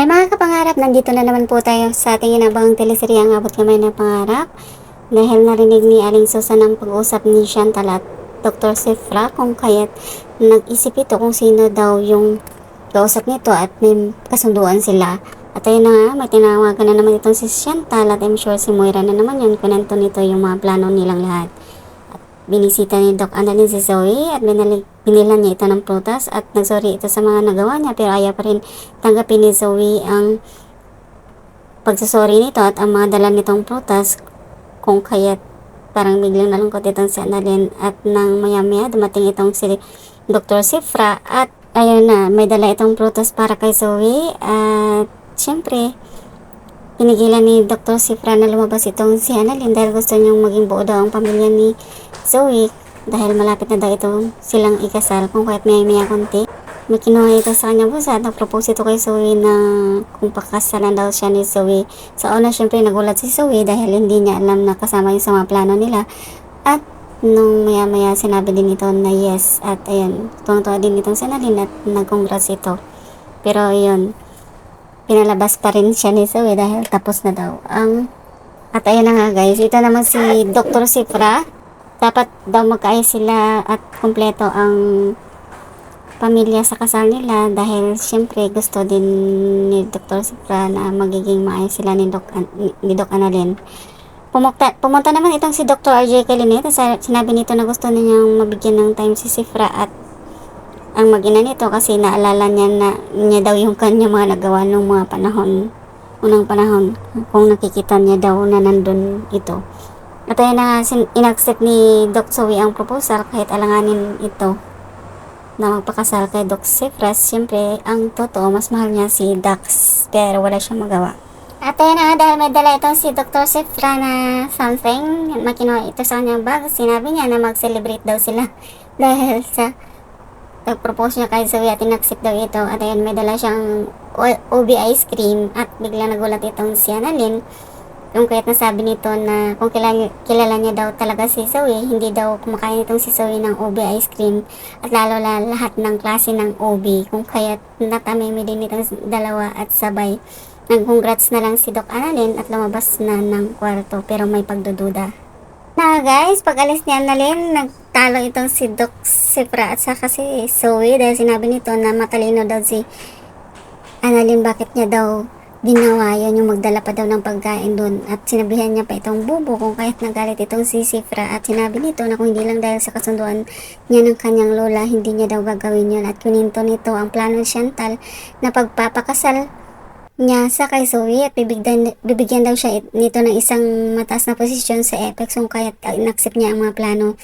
Ay mga kapangarap, nandito na naman po tayo sa ating inabangang teleserye ang Abot Kamay na Pangarap. Dahil narinig ni Aling Susan ang pag-usap ni Chantal at Dr. Sefra kung kaya't nag-isip ito kung sino daw yung kausap nito at may kasunduan sila. At ayun na nga, may tinawagan na naman itong si Chantal at I'm sure si Moira na naman yun. Kunento nito yung mga plano nilang lahat. Binisita ni Doc Annalyn si Zoe at binilan niya ito ng prutas at nagsorry ito sa mga nagawa niya, pero ayaw pa rin tanggapin ni Zoe ang pagsasorry nito at ang mga dala nitong prutas, kung kaya't parang biglang nalungkot itong si Annalyn. At nang maya-maya dumating itong si Dr. Sifra at ayun na, may dala itong prutas para kay Zoe. At syempre pinigilan ni Dr. Sifra na lumabas itong si Annalyn dahil gusto niyang maging buo daw ang pamilya ni Zoe dahil malapit na daw ito silang ikasal. Kung kaya't maya konti, may kinuha ito sa kanyang busa at nagpropose ito kay Zoe na kung pakasalan daw siya ni Zoe. Sa una syempre nagulat si Zoe dahil hindi niya alam na kasama yung sa mga plano nila. At nung maya sinabi din ito na yes, at ayun, tuwang-tuwa din itong si Annalyn at nag-congrats ito. Pero ayun, pinalabas pa rin siya ni Zoe dahil tapos na daw ang... At ayun na nga guys, ito naman si Dr. Sifra. Dapat daw magkaayos sila at kumpleto ang pamilya sa kasal nila dahil syempre gusto din ni Dr. Sifra na magiging maayos sila ni Doc Annalyn. Pumunta naman itong si Dr. RJ Kalinet at sinabi nito na gusto niyang mabigyan ng time si Sifra at ang mag-ina nito kasi naalala niya daw yung kanya mga nagawa nung mga unang panahon, kung nakikita niya daw na nandun ito. At ayun na, inaccept ni Doc Zoe ang proposal kahit alanganin ito na magpakasal kay Doc Sifra. Siyempre, ang totoo, mas mahal niya si Dax, pero wala siyang magawa. At ayun na, dahil may dala itong si Dr. Sifra na something, makinuha ito sa kanyang bag, sinabi niya na mag-celebrate daw sila dahil sa nag-propose niya kay Zoe at inaccept daw ito. At ayun, may dala siyang OB ice cream at biglang nagulat itong si Annalyn kung kaya't nasabi nito na kung kilala niya daw talaga si Zoe, hindi daw kumakain itong si Zoe ng OB ice cream at lalo lahat ng klase ng OB, kung kaya't natamimi din itong dalawa at sabay nag-congrats na lang si Doc Annalyn at lumabas na ng kwarto pero may pagdududa. Na guys, pag alis ni Annalyn, nagtalo itong si Doc Sifra at saka si Zoe dahil sinabi nito na matalino daw si Annalyn, bakit niya daw ginawa yun, yung magdala pa daw ng pagkain doon. At sinabihan niya pa itong bubo kung kaya't nagalit itong si Sifra at sinabi nito na kung hindi lang dahil sa kasunduan niya ng kanyang lola, hindi niya daw gagawin yun. At kuninto nito ang plano ni Chantal na pagpapakasal niya sa kay Zoe at bibigyan daw siya nito ng isang mataas na posisyon sa Apex kung kaya't inaccept niya ang mga plano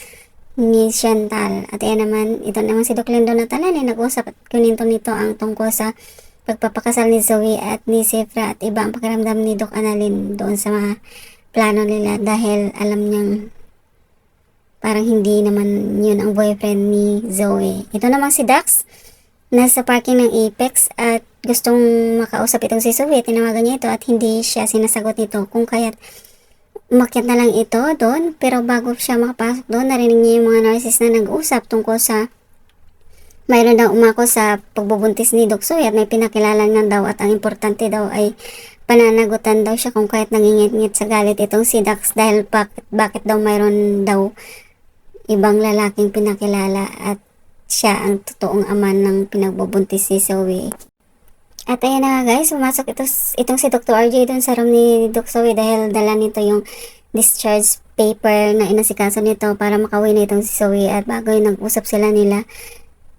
ni Chantal. At ayan naman, ito naman si Doc Lindo na tanan nag-usap at kuninto nito ang tungkol sa pagpapakasal ni Zoe at ni Sifra at iba ang pakiramdam ni Doc Annalyn doon sa mga plano nila dahil alam niyang parang hindi naman yun ang boyfriend ni Zoe. Ito naman si Dax, nasa parking ng Apex at gustong makausap itong si Zoe. Tinawagan niya ito at hindi siya sinasagot nito, kung kaya't umakyat na lang ito doon. Pero bago siya makapasok doon, narinig niya yung mga nurses na nag-usap tungkol sa mayroon daw umako sa pagbubuntis ni Doc Zoe at may pinakilala na daw at ang importante daw ay pananagutan daw siya, kung kaya't nangingit-ngit sa galit itong si Dax dahil bakit daw mayroon daw ibang lalaking pinakilala at siya ang totoong ama ng pinagbubuntis si Zoe. At ayan na nga guys, pumasok itong si Dr. RJ doon sa room ni Doc Zoe dahil dala nito yung discharge paper na inasikaso nito para makauwi na itong si Zoe. At bago yung nag-usap sila nila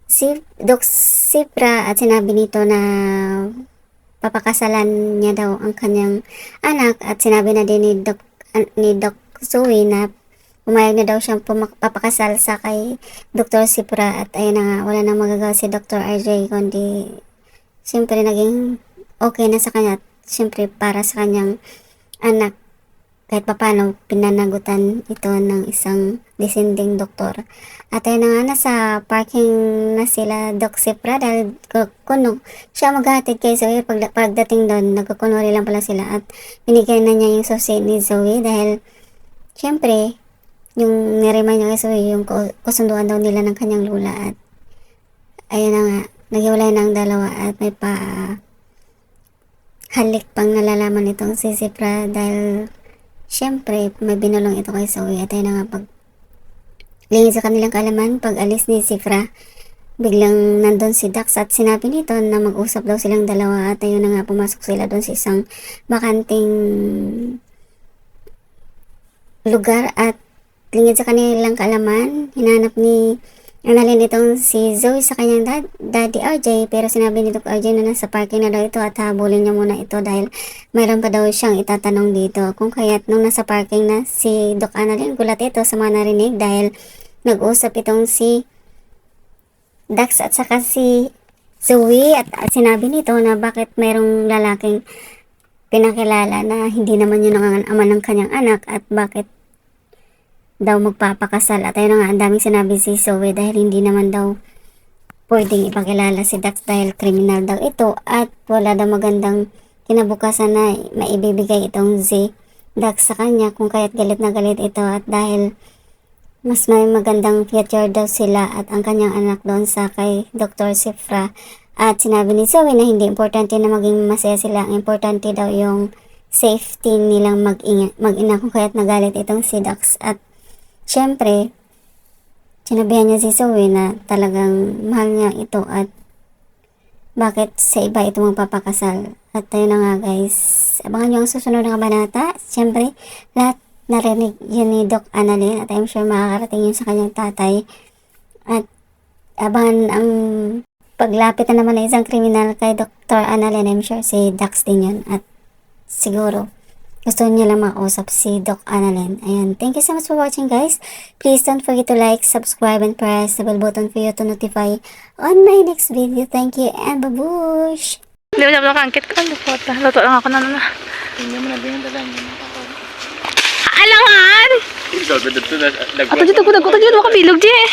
si Doc Sifra at sinabi nito na papakasalan niya daw ang kanyang anak at sinabi na din ni Doc Zoe na pumayag na daw siyang papakasal sa kay Dr. Sifra. At ayun na nga, wala nang magagawa si Dr. RJ kundi siyempre naging okay na sa kanya at siyempre para sa kanyang anak kahit papano pinanagutan ito ng isang descending doktor. At ayun na nga, nasa parking na sila Doc Sifra dahil kuno siya maghatid kay Zoe. Pagdating doon, nagkukunwari lang pala sila at binigyan na niya yung susi ni Zoe dahil syempre yung niremind niya kay Zoe yung kasunduan daw nila ng kanyang lula. At ayun na nga, naghiwalay ng dalawa at may halik pang nalalaman itong si Sifra dahil syempre may binulong ito kay Zoe at ayun na nga pag lingid sa kanilang kaalaman pag alis ni Sifra biglang nandun si Dax at sinabi nito na mag-usap daw silang dalawa at ayun na nga pumasok sila doon sa isang bakanting lugar at lingid sa kanilang kaalaman hinanap ni Annalyn itong si Zoe sa kanyang daddy RJ pero sinabi ni Doc RJ na nasa parking na daw ito at habulin niya muna ito dahil mayroon pa daw siyang itatanong dito kung kaya't nung nasa parking na si Doc Annalyn gulat ito sa mga narinig dahil nag-usap itong si Dax at saka si Zoe at sinabi nito na bakit mayroong lalaking pinakilala na hindi naman yun ang ama ng kanyang anak at bakit daw magpapakasal at ayun na nga ang daming sinabi si Zoe dahil hindi naman daw pwedeng ipakilala si Dax dahil kriminal daw ito at wala daw magandang kinabukasan na maibibigay itong si Dax sa kanya kung kaya't galit na galit ito at dahil mas may magandang future daw sila at ang kanyang anak doon sa kay Dr. Sifra at sinabi ni Zoe na hindi importante na maging masaya sila, ang importante daw yung safety nilang mag-ina kung kaya't nagalit itong si Dax at syempre, sinabihan niya si Zoe na talagang mahal niya ito at bakit sa iba ito magpapakasal. At tayo na nga guys, abangan niyo ang susunod na kabanata. Syempre, lahat narinig yun ni Doc Annalyn at I'm sure makakarating yun sa kanyang tatay. At abangan ang paglapit na naman ng isang kriminal kay Dr. Annalyn. I'm sure si Dax din yun at siguro gusto niya lang makausap si Doc Annalyn. Ayan. Thank you so much for watching guys. Please don't forget to like, subscribe, and press the bell button for you to notify on my next video. Thank you and babush! Hindi mo siya nakangkit ko. Luto lang ako na na. Hindi mo na din yung dalang yun. Alangan! Ikaw, dito na Ato dito ko nagkutag yun. Waka bilog di eh.